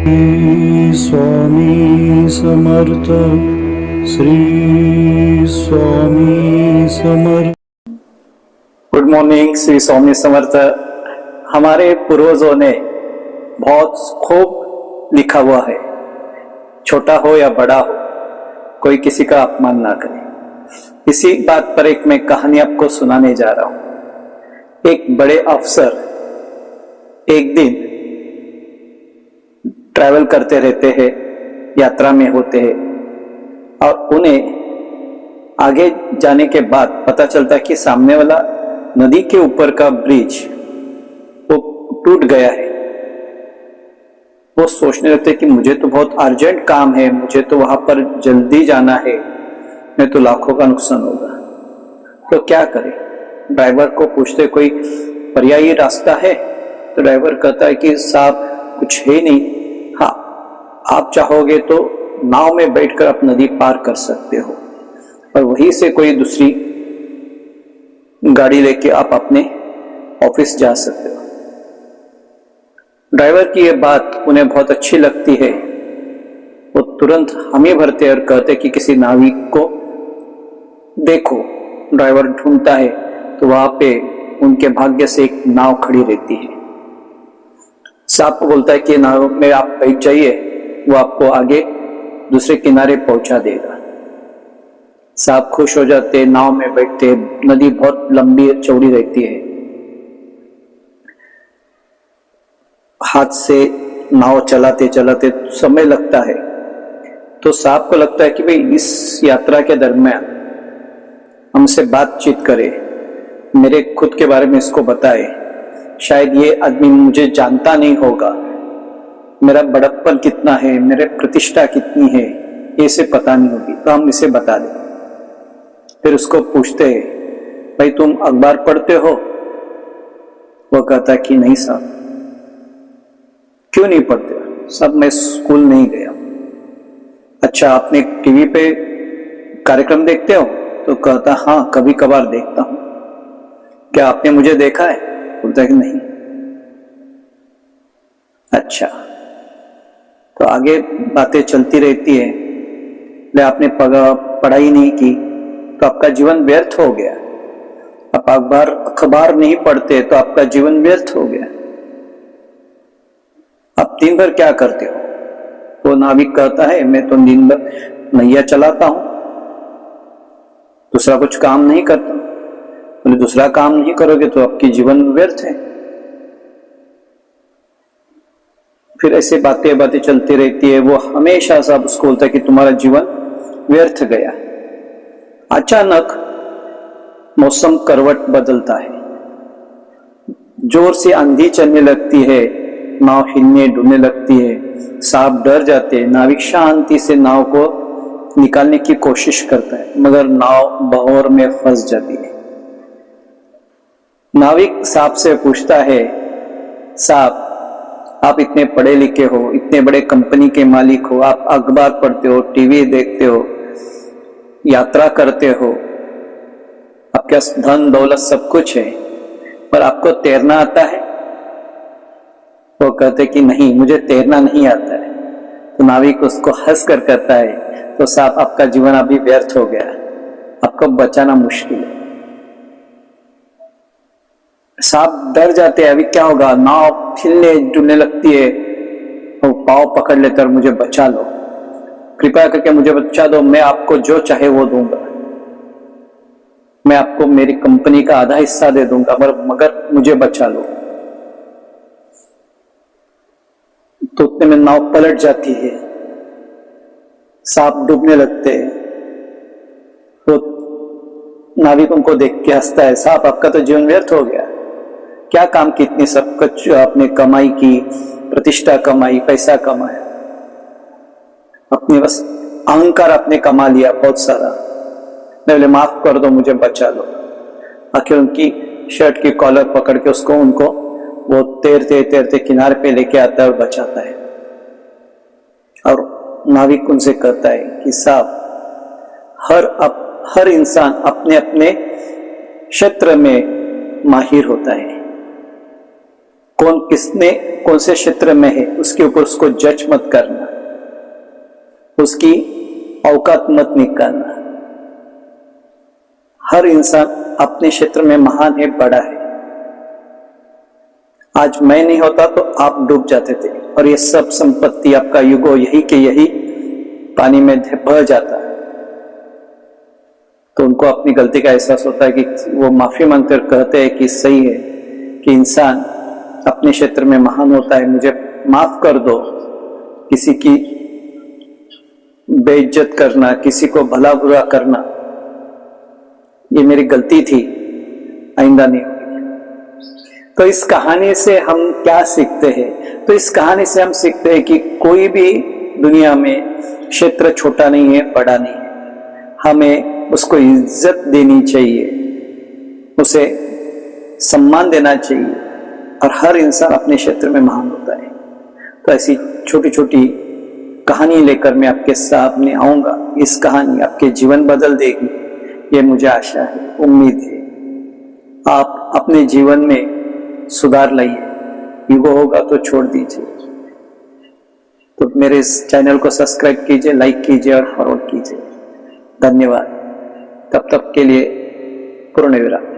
स्वामी Samarth. Shri Swami Samarth. Good morning. Shri Swami Samarth. हमारे पूर्वजों ने बहुत खूब लिखा हुआ है, छोटा हो या बड़ा हो कोई किसी का अपमान ना करे। इसी बात पर एक मैं कहानी आपको सुनाने जा रहा हूं। एक बड़े अफसर एक दिन ट्रैवल करते रहते हैं, यात्रा में होते हैं और उन्हें आगे जाने के बाद पता चलता है कि सामने वाला नदी के ऊपर का ब्रिज वो टूट गया है। वो सोचने लगते कि मुझे तो बहुत अर्जेंट काम है, मुझे तो वहां पर जल्दी जाना है, मैं तो लाखों का नुकसान होगा, तो क्या करें। ड्राइवर को पूछते कोई पर्यायी रास्ता है, तो ड्राइवर कहता है कि साहब कुछ है नहीं, हाँ आप चाहोगे तो नाव में बैठकर आप नदी पार कर सकते हो और वहीं से कोई दूसरी गाड़ी लेके आप अपने ऑफिस जा सकते हो। ड्राइवर की यह बात उन्हें बहुत अच्छी लगती है। वो तुरंत हामी भरते और कहते कि किसी नाविक को देखो। ड्राइवर ढूंढता है तो वहां पे उनके भाग्य से एक नाव खड़ी रहती है। साहब को बोलता है कि नाव में आप बैठ जाइए, वो आपको आगे दूसरे किनारे पहुंचा देगा। साहब खुश हो जाते, नाव में बैठते। नदी बहुत लंबी चौड़ी रहती है, हाथ से नाव चलाते चलाते समय लगता है। तो साहब को लगता है कि भाई इस यात्रा के दरमियान हमसे बातचीत करे, मेरे खुद के बारे में इसको बताए। शायद ये आदमी मुझे जानता नहीं होगा, मेरा बड़प्पन कितना है, मेरे प्रतिष्ठा कितनी है, ये इसे पता नहीं होगी, तो हम इसे बता दें। फिर उसको पूछते हैं भाई तुम अखबार पढ़ते हो? वो कहता कि नहीं साहब। क्यों नहीं पढ़ते? साहब मैं स्कूल नहीं गया। अच्छा आपने टीवी पे कार्यक्रम देखते हो? तो कहता हाँ कभी कभार देखता हूं। क्या आपने मुझे देखा है? बोलता है कि नहीं। अच्छा, तो आगे बातें चलती रहती है। ले आपने पढ़ाई नहीं की तो आपका जीवन व्यर्थ हो गया। आप अखबार नहीं पढ़ते तो आपका जीवन व्यर्थ हो गया। आप दिन भर क्या करते हो? तो नाविक कहता है मैं तो दिन भर नैया चलाता हूं, दूसरा कुछ काम नहीं करता। बोले दूसरा काम नहीं करोगे तो आपकी जीवन व्यर्थ है। फिर ऐसे बातें चलती रहती है। वो हमेशा सब उसको बोलता है कि तुम्हारा जीवन व्यर्थ गया। अचानक मौसम करवट बदलता है, जोर से आंधी चलने लगती है, नाव हिलने डुलने लगती है। साहब डर जाते हैं। नाविक शांति से नाव को निकालने की कोशिश करता है, मगर नाव बहर में फंस जाती है। नाविक साहब से पूछता है, साहब आप इतने पढ़े लिखे हो, इतने बड़े कंपनी के मालिक हो, आप अखबार पढ़ते हो, टीवी देखते हो, यात्रा करते हो, आपके पास धन दौलत सब कुछ है, पर आपको तैरना आता है? वो कहते कि नहीं मुझे तैरना नहीं आता है। तो नाविक उसको हंस कर कहता है तो साहब आपका जीवन अभी व्यर्थ हो गया, आपको बचाना मुश्किल है। साहब डर जाते हैं, अभी क्या होगा। नाव हिलने डुलने लगती है, वो पाँव पकड़ लेते और मुझे बचा लो, कृपया करके मुझे बचा दो, मैं आपको जो चाहे वो दूंगा, मैं आपको मेरी कंपनी का आधा हिस्सा दे दूंगा, मगर मुझे बचा लो। तो उतने में नाव पलट जाती है, सांप डूबने लगते हैं। तो नाविक उनको देख के हंसता है, साहब आपका तो जीवन व्यर्थ हो गया, क्या काम की इतनी सब कुछ आपने कमाई की, प्रतिष्ठा कमाई, पैसा कमाया, अपने बस अहंकार आपने कमा लिया बहुत सारा। मैं बोले माफ कर दो, मुझे बचा लो। आखिर उनकी शर्ट की कॉलर पकड़ के उनको वो तैरते तैरते किनारे पे लेके आता है और बचाता है। और नाविक उनसे कहता है कि साहब हर इंसान अपने अपने क्षेत्र में माहिर होता है। कौन किसने कौन से क्षेत्र में है उसके ऊपर उसको जज मत करना, उसकी औकात मत निकालना। हर इंसान अपने क्षेत्र में महान है, बड़ा है। आज मैं नहीं होता तो आप डूब जाते थे और ये सब संपत्ति आपका युगो यही के यही पानी में बह जाता है। तो उनको अपनी गलती का एहसास होता है कि वो माफी मांगकर कहते हैं कि सही है कि इंसान अपने क्षेत्र में महान होता है, मुझे माफ कर दो। किसी की बेइज्जत करना, किसी को भला बुरा करना, ये मेरी गलती थी, आइंदा नहीं होगी। तो इस कहानी से हम क्या सीखते हैं? तो इस कहानी से हम सीखते हैं कि कोई भी दुनिया में क्षेत्र छोटा नहीं है, बड़ा नहीं है। हमें उसको इज्जत देनी चाहिए, उसे सम्मान देना चाहिए और हर इंसान अपने क्षेत्र में महान होता है। तो ऐसी छोटी छोटी कहानी लेकर मैं आपके सामने आऊंगा। इस कहानी आपके जीवन बदल देगी, ये मुझे आशा है, उम्मीद है। आप अपने जीवन में सुधार लाइए। ईगो होगा तो छोड़ दीजिए। तो मेरे इस चैनल को सब्सक्राइब कीजिए, लाइक कीजिए और फॉरवर्ड कीजिए। धन्यवाद। तब तक के लिए पूर्ण विराम।